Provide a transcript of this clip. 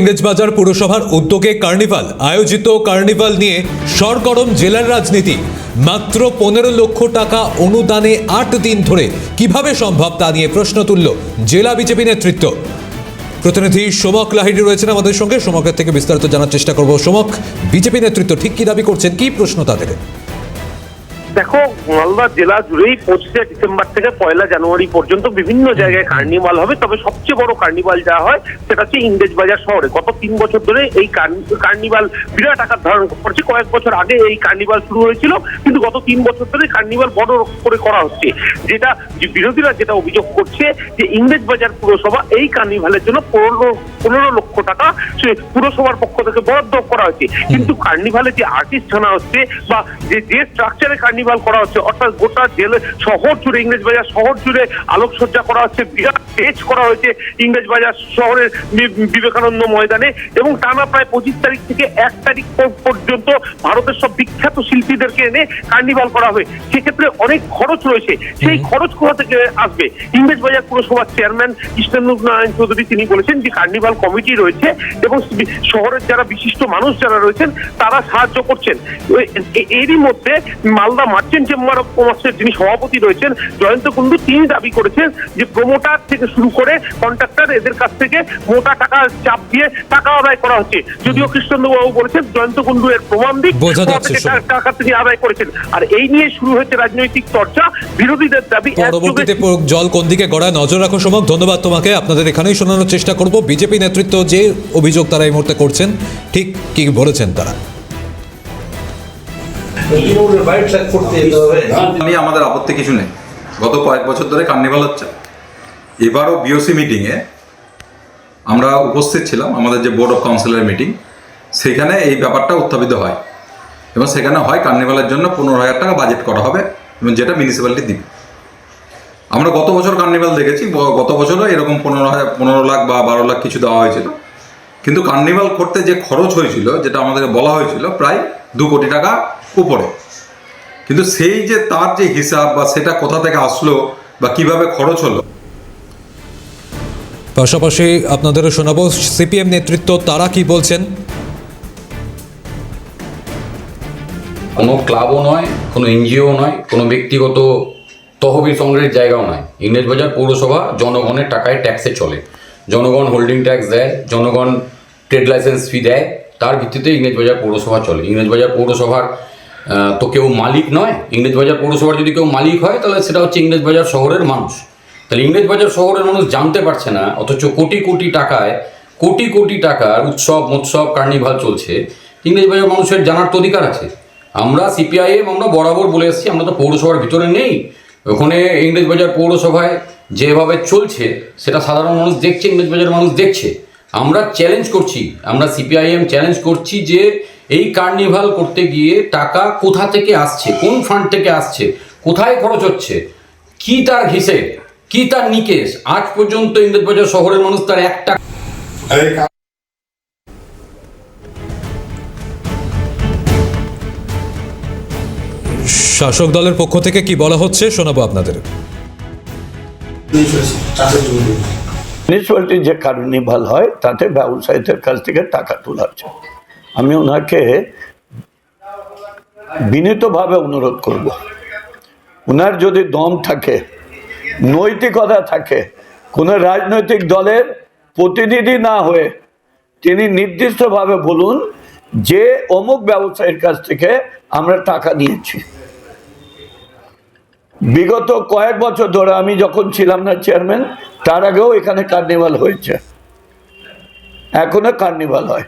ইংরেজবাজার পুরসভার উদ্যোগে কার্নিভাল আয়োজিত কার্নিভাল নিয়ে সরগরম জেলার রাজনীতি। মাত্র 15 লক্ষ টাকা অনুদানে 8 দিন ধরে কিভাবে সম্ভব তা নিয়ে প্রশ্ন তুলল জেলা বিজেপি নেতৃত্ব। প্রতিনিধি সোমক লাহিড়ী রয়েছেন আমাদের সঙ্গে, সোমকের থেকে বিস্তারিত জানার চেষ্টা করব। সোমক, বিজেপি নেতৃত্ব ঠিক কি দাবি করছেন, কি প্রশ্ন তাদের? দেখো, মালদা জেলা জুড়েই 25শে ডিসেম্বর থেকে 1 জানুয়ারি পর্যন্ত বিভিন্ন জায়গায় কার্নিভাল হবে। তবে সবচেয়ে বড় কার্নিভাল যা হয় সেটা হচ্ছে ইংরেজবাজার শহরে। গত 3 বছর ধরে এই কার্নিভাল বিরাট আকার ধারণ করছে। কয়েক বছর আগে এই কার্নিভাল শুরু হয়েছিল, কিন্তু গত 3 বছর ধরে কার্নিভাল বড় করে করা হচ্ছে। যেটা বিরোধীরা যেটা অভিযোগ করছে যে ইংরেজবাজার পুরসভা এই কার্নিভালের জন্য 15 লক্ষ টাকা সে পুরসভার পক্ষ থেকে বরাদ্দ করা হয়েছে। কিন্তু কার্নিভালে যে আর্টিস্ট আনা হচ্ছে বা যে স্ট্রাকচারে কার্নিভাল করা হচ্ছে, অর্থাৎ গোটা জেলা শহর জুড়ে, ইংরেজবাজার শহর জুড়ে আলোকসজ্জা করা হচ্ছে, বিরাট স্টেজ করা হয়েছে ইংরেজবাজার শহরের বিবেকানন্দ ময়দানে, এবং টানা প্রায় 25 তারিখ থেকে 1 তারিখ পর্যন্ত ভারতের সব বিখ্যাত শিল্পীদেরকে এনে কার্নিভাল করা হবে। সেক্ষেত্রে অনেক খরচ রয়েছে। সেই খরচ কোথা থেকে আসবে? ইংরেজবাজার পুরসভার চেয়ারম্যান কৃষ্ণেন্দু নারায়ণ চৌধুরী তিনি বলেছেন যে কার্নিভাল কমিটি রয়েছে এবং শহরের যারা বিশিষ্ট মানুষ যারা রয়েছেন তারা সাহায্য করছেন। এরই মধ্যে মালদা মার্চেন্ট চেম্বার অফ কমার্সের যিনি সভাপতি রয়েছেন জয়ন্ত কুন্ডু, তিনি দাবি করেছেন যে প্রমোটার থেকে শুরু করে কন্ট্রাক্টর এদের কাছ থেকে মোটা টাকা চাপ দিয়ে টাকা আদায় করা হচ্ছে। যদিও কৃষ্ণেন্দুবাবু বলেছেন জয়ন্ত কুন্ডু এর প্রমাণ দিক, টাকা থেকে আদায় করেছেন। আর এই নিয়ে শুরু হয়েছে রাজনৈতিক চর্চা। বিরোধীদের দাবি পরবর্তীতে জল কোন দিকে গড়ায় নজর রাখো। সোমক, ধন্যবাদ তোমাকে। আপনাদের এখানেই শোনানোর চেষ্টা করব বিজেপি নেতৃত্ব যে অভিযোগ তারা এই মুহূর্তে করছেন ঠিক কি বলেছেন তারা। আমাদের আপত্তি কিছু নেই। গত কয়েক বছর ধরে কার্নিভাল হচ্ছে। এবারও বিওসি মিটিংয়ে আমরা উপস্থিত ছিলাম, আমাদের যে বোর্ড অফ কাউন্সিলের মিটিং, সেখানে এই ব্যাপারটা উত্থাপিত হয় এবং সেখানে হয় কার্নিভালের জন্য 15,000 টাকা বাজেট করা হবে এবং যেটা মিউনিসিপ্যালিটি দিবে। আমরা গত বছর কার্নিভাল দেখেছি, গত বছরও এরকম 15 লাখ বা 12 লাখ কিছু দেওয়া হয়েছিল। কিন্তু কার্নিভাল করতে যে খরচ হয়েছিল, যেটা আমাদেরকে বলা হয়েছিল, প্রায় 2 কোটি টাকা উপরে। কিন্তু সেই যে তার যে হিসাব বা সেটা কোথা থেকে আসলো বা কিভাবে খরচ হলো। পাশাপাশি আপনাদেরও শোনাবো সিপিএম নেতৃত্ব তারা কি বলছেন। কোনো ক্লাবও নয়, কোনো এনজিও নয়, কোনো ব্যক্তিগত তহবিল সংগ্রহের জায়গাও নয়। ইংরেজবাজার পৌরসভা জনগণের টাকায় ট্যাক্সে চলে। জনগণ হোল্ডিং ট্যাক্স দেয়, জনগণ ট্রেড লাইসেন্স ফি দেয়, তার ভিত্তিতে ইংরেজবাজার পৌরসভা চলে। ইংরেজবাজার পৌরসভার তো কেউ মালিক নয়। ইংরেজবাজার পৌরসভার যদি কেউ মালিক হয় তাহলে সেটা হচ্ছে ইংরেজবাজার শহরের মানুষ। তাহলে ইংরেজবাজার শহরের মানুষ জানতে পারছে না, অথচ কোটি কোটি টাকায় কোটি কোটি টাকার উৎসব মৎসব কার্নিভাল চলছে। ইংরেজবাজার মানুষের জানার তো অধিকার আছে। আমরা সিপিআইএম আমরা বরাবর বলে এসেছি, আমরা তো পৌরসভার ভিতরে নেই। ওখানে ইংরেজবাজার পৌরসভায় যেভাবে চলছে সেটা সাধারণ মানুষ দেখছে, ইংরেজবাজার মানুষ দেখছে। আমরা চ্যালেঞ্জ করছি, আমরা সিপিআইএম চ্যালেঞ্জ করছি যে এই কার্নিভাল করতে গিয়ে টাকা কোথা থেকে আসছে, কোন ফান্ড থেকে আসছে, কোথায় খরচ হচ্ছে, কি তার হিসেব, কি তার নিকেশ। আজ পর্যন্ত ইংরেজবাজার শহরের মানুষ তার একটা শাসক দলের পক্ষ থেকে কি বলা হচ্ছে শোনাবো আপনাদের। মিউনিসিপ্যালিটির যে কার্নিভাল হয় তাতে ব্যবসায়ীদের কাছ থেকে টাকা তোলা হচ্ছে। আমি ওনাকে বিনীতভাবে অনুরোধ করব, ওনার যদি দম থাকে, নৈতিকতা থাকে, কোনো রাজনৈতিক দলের প্রতিনিধি না হয়ে তিনি নির্দিষ্টভাবে বলুন যে অমুক ব্যবসায়ীর কাছ থেকে আমরা টাকা নিয়েছি। বিগত কয়েক বছর ধরে আমি যখন ছিলাম না চেয়ারম্যান, তার আগেও এখানে কার্নিভাল হয়েছে, এখনো কার্নিভাল হয়।